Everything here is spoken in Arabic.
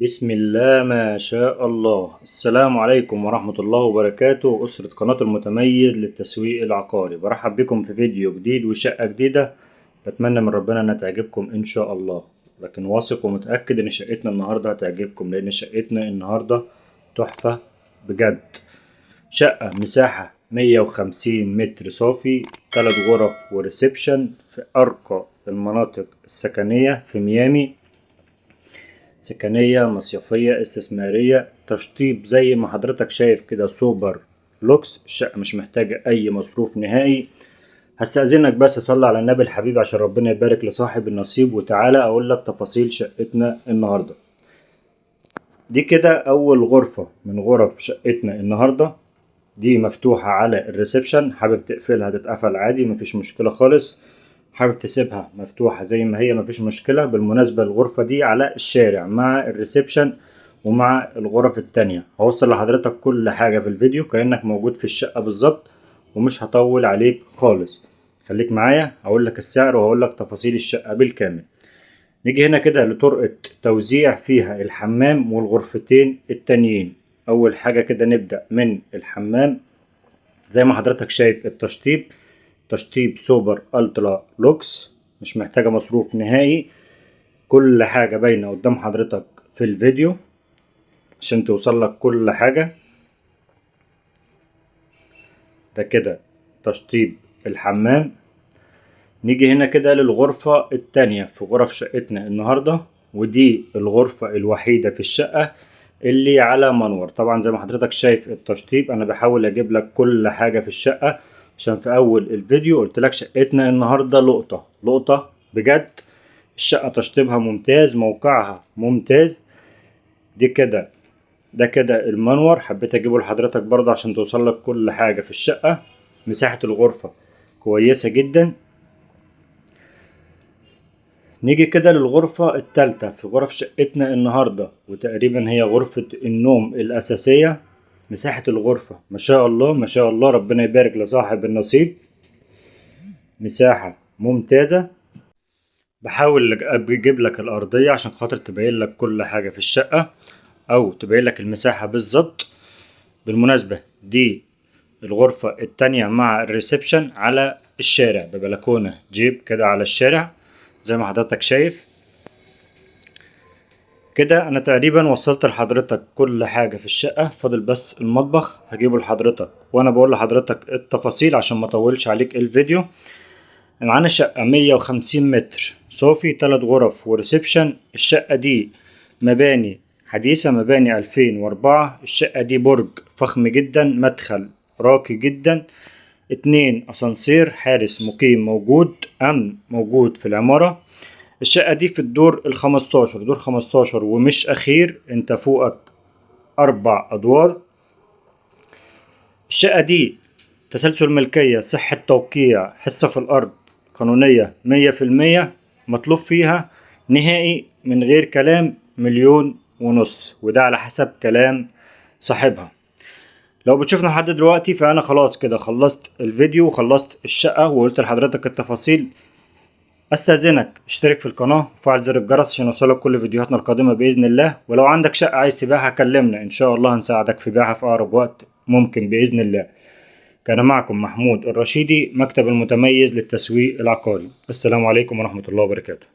بسم الله ما شاء الله. السلام عليكم ورحمة الله وبركاته. أسرة قناة المتميز للتسويق العقاري، برحب بكم في فيديو جديد وشقة جديدة. بتمنى من ربنا انها تعجبكم ان شاء الله، لكن واثق ومتأكد ان شقتنا النهاردة هتعجبكم، لان شقتنا النهاردة تحفة بجد. شقة مساحة 150 متر صافي، 3 غرف وريسبشن في أرقى المناطق السكنية في ميامي. سكنية مصيفية استثمارية، تشطيب زي ما حضرتك شايف كده، سوبر لوكس. الشقة مش محتاجة أي مصروف نهائي. هستأذنك بس أصلي على النبي الحبيب عشان ربنا يبارك لصاحب النصيب، وتعالى أقول لك تفاصيل شقتنا النهاردة. دي كده أول غرفة من غرف شقتنا النهاردة. دي مفتوحة على الريسبشن، حابب تقفلها تتقفل عادي مفيش مشكلة خالص، حابب تسيبها مفتوحة زي ما هي مفيش مشكلة. بالمناسبة الغرفة دي على الشارع مع الريسبشن ومع الغرف التانية. هوصل لحضرتك كل حاجة في الفيديو كأنك موجود في الشقة بالظبط، ومش هطول عليك خالص. خليك معايا هقول لك السعر وهقول لك تفاصيل الشقة بالكامل. نيجي هنا كده لطرقة توزيع فيها الحمام والغرفتين التانيين. أول حاجة كده نبدأ من الحمام. زي ما حضرتك شايف التشطيب، تشطيب سوبر الترا لوكس، مش محتاجة مصروف نهائي. كل حاجة باينة قدام حضرتك في الفيديو عشان توصل لك كل حاجة. ده كده تشطيب الحمام. نيجي هنا كده للغرفة التانية في غرف شقتنا النهاردة، ودي الغرفة الوحيدة في الشقة اللي على منور. طبعا زي ما حضرتك شايف التشطيب، انا بحاول اجيب لك كل حاجة في الشقة عشان في اول الفيديو قلت لك شقتنا النهاردة لقطة لقطة بجد. الشقة تشطيبها ممتاز، موقعها ممتاز. ده كده المنور، حبيت اجيبه لحضرتك برضه عشان توصل لك كل حاجة في الشقة. مساحة الغرفة كويسة جدا. نيجي كده للغرفة التالتة في غرف شقتنا النهاردة، وتقريبا هي غرفة النوم الأساسية. مساحة الغرفة ما شاء الله ما شاء الله، ربنا يبارك لصاحب النصيب. مساحة ممتازة. بحاول اجيب لك الأرضية عشان خاطر تبين لك كل حاجة في الشقة، أو تبين لك المساحة بالظبط. بالمناسبة دي الغرفة التانية مع الريسبشن على الشارع ببلكونة جيب كده على الشارع زي ما حضرتك شايف كده. انا تقريبا وصلت لحضرتك كل حاجة في الشقة، فاضل بس المطبخ هجيبه لحضرتك وانا بقول لحضرتك التفاصيل عشان ما اطولش عليك الفيديو. معانا شقة 150 متر صافي، 3 غرف وريسبشن. الشقة دي مباني حديثة، مباني 2004. الشقة دي برج فخم جدا، مدخل راقي جدا، 2 اسانسير، حارس مقيم موجود، امن موجود في العمارة. الشقة دي في الدور ال15، دور 15 ومش أخير، أنت فوقك 4 أدوار. الشقة دي تسلسل ملكية، صحة توقيع، حصة في الأرض، قانونية 100%. مطلوب فيها نهائي من غير كلام 1,500,000، وده على حسب كلام صاحبها. لو بتشوفنا لحد دلوقتي فأنا خلاص كده خلصت الفيديو وخلصت الشقة وقلت لحضرتك التفاصيل. استاذنك اشترك في القناة وفعل زر الجرس عشان يوصلك كل فيديوهاتنا القادمة بإذن الله. ولو عندك شقة عايز تبيعها كلمنا ان شاء الله هنساعدك في بيعها في اقرب وقت ممكن بإذن الله. كان معكم محمود الرشيدي، مكتب المتميز للتسويق العقاري. السلام عليكم ورحمة الله وبركاته.